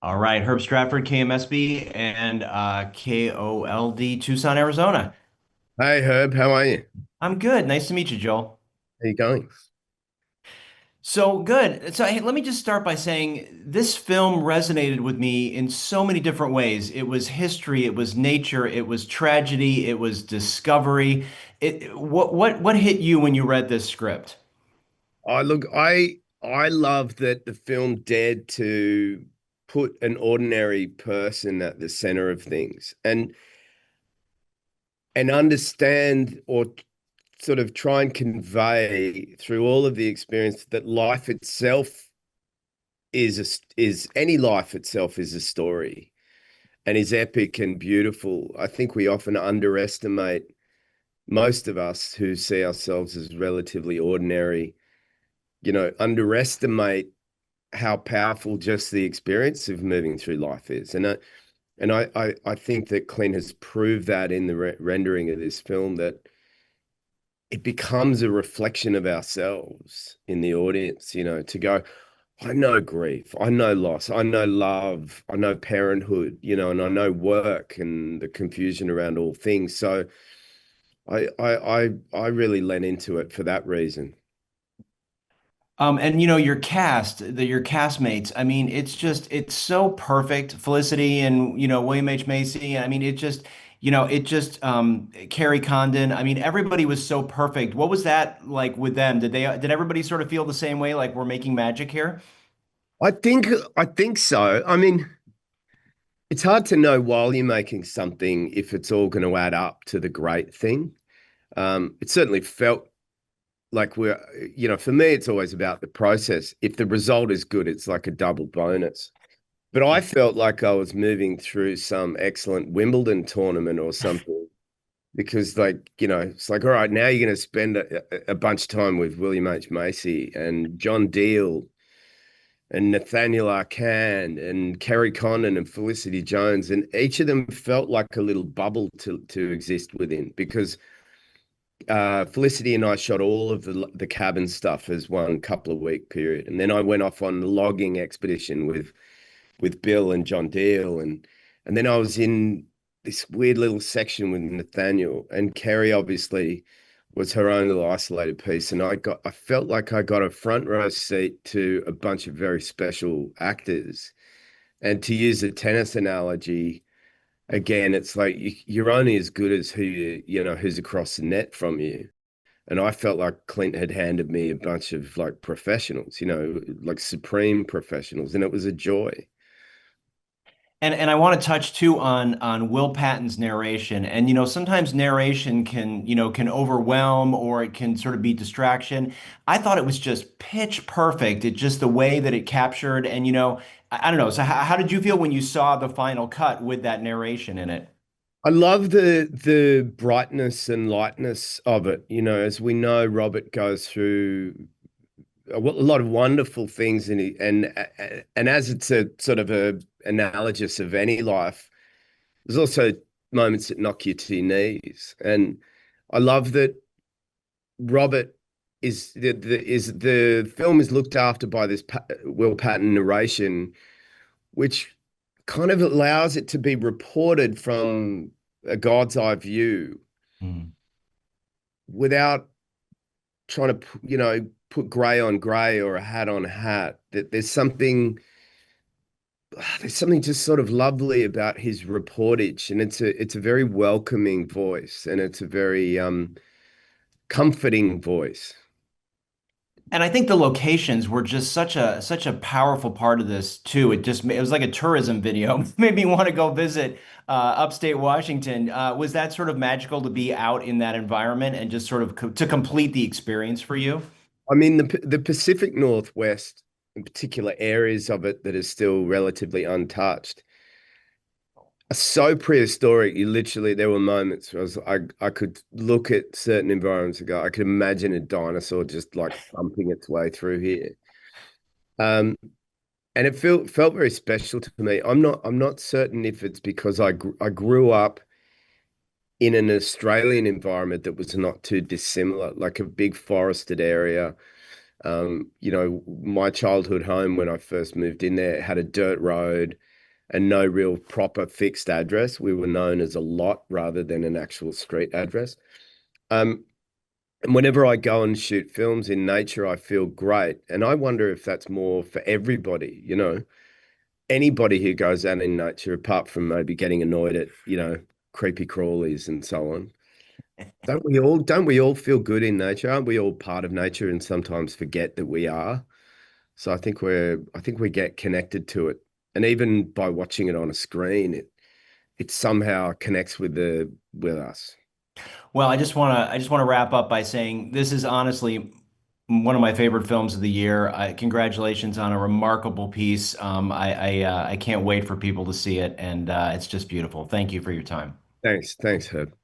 All right, Herb Stratford, KMSB, and KOLD, Tucson, Arizona. Hey Herb, how are you? I'm good. Nice to meet you, Joel. How you going? So good. So hey, let me just start by saying this film resonated with me in so many different ways. It was history, it was nature, it was tragedy, it was discovery. What hit you when you read this script? I love that the film dared to put an ordinary person at the center of things and understand or sort of try and convey through all of the experience that life itself is any life itself is a story and is epic and beautiful. I think we often underestimate, most of us who see ourselves as relatively ordinary, underestimate how powerful just the experience of moving through life is. And I think that Clint has proved that in the rendering of this film, that it becomes a reflection of ourselves in the audience, to go, I know grief, I know loss, I know love, I know parenthood, and I know work and the confusion around all things. So I really lent into it for that reason. And your cast, your castmates. I mean, it's so perfect. Felicity and William H. Macy. I mean, Carrie Condon. I mean, everybody was so perfect. What was that like with them? Did everybody sort of feel the same way, like we're making magic here? I think I think so. I mean, it's hard to know while you're making something if it's all going to add up to the great thing. It certainly felt like for me, it's always about the process. If the result is good, it's like a double bonus. But I felt like I was moving through some excellent Wimbledon tournament or something because, like, it's like, all right, now you're going to spend a bunch of time with William H. Macy and John Deal and Nathaniel Arcand and Kerry Condon and Felicity Jones, and each of them felt like a little bubble to exist within because Felicity and I shot all of the cabin stuff as one couple of week period, and then I went off on the logging expedition with Bill and John Deal, and then I was in this weird little section with Nathaniel, and Kerry obviously was her own little isolated piece, and I felt like I got a front row seat to a bunch of very special actors. And to use a tennis analogy, again, it's like you're only as good as who's across the net from you. And I felt like Clint had handed me a bunch of like professionals, like supreme professionals, and it was a joy. And I want to touch too on Will Patton's narration. And sometimes narration can overwhelm or it can sort of be distraction. I thought it was just pitch perfect. It just the way that it captured and I don't know. So how did you feel when you saw the final cut with that narration in it? I love the brightness and lightness of it. As we know, Robert goes through a lot of wonderful things, and as it's a sort of a analogous of any life, there's also moments that knock you to your knees. And I love that Robert is the film is looked after by this Will Patton narration, which kind of allows it to be reported from a God's eye view Hmm. without trying to, put gray on gray or a hat on hat. That there's something just sort of lovely about his reportage, and it's a very welcoming voice, and it's a very comforting voice. And I think the locations were just such a powerful part of this too. It was like a tourism video. Made me want to go visit upstate Washington. Was that sort of magical to be out in that environment and just sort of to complete the experience for you? I mean, the Pacific Northwest, in particular areas of it that are still relatively untouched, are so prehistoric. There were moments where I could look at certain environments and go, I could imagine a dinosaur just like thumping its way through here. Um, and it felt very special to me. I'm not certain if it's because I grew up in an Australian environment that was not too dissimilar, like a big forested area. My childhood home when I first moved in there had a dirt road. and no real proper fixed address. We were known as a lot rather than an actual street address. Um, and whenever I go and shoot films in nature, I feel great. And I wonder if that's more for everybody, anybody who goes out in nature, apart from maybe getting annoyed at, creepy crawlies and so on. Don't we all feel good in nature? Aren't we all part of nature and sometimes forget that we are? So I think we get connected to it. And even by watching it on a screen, it somehow connects with us. Well, I just want to wrap up by saying this is honestly one of my favorite films of the year. Congratulations on a remarkable piece. I can't wait for people to see it, and it's just beautiful. Thank you for your time. Thanks, Herb.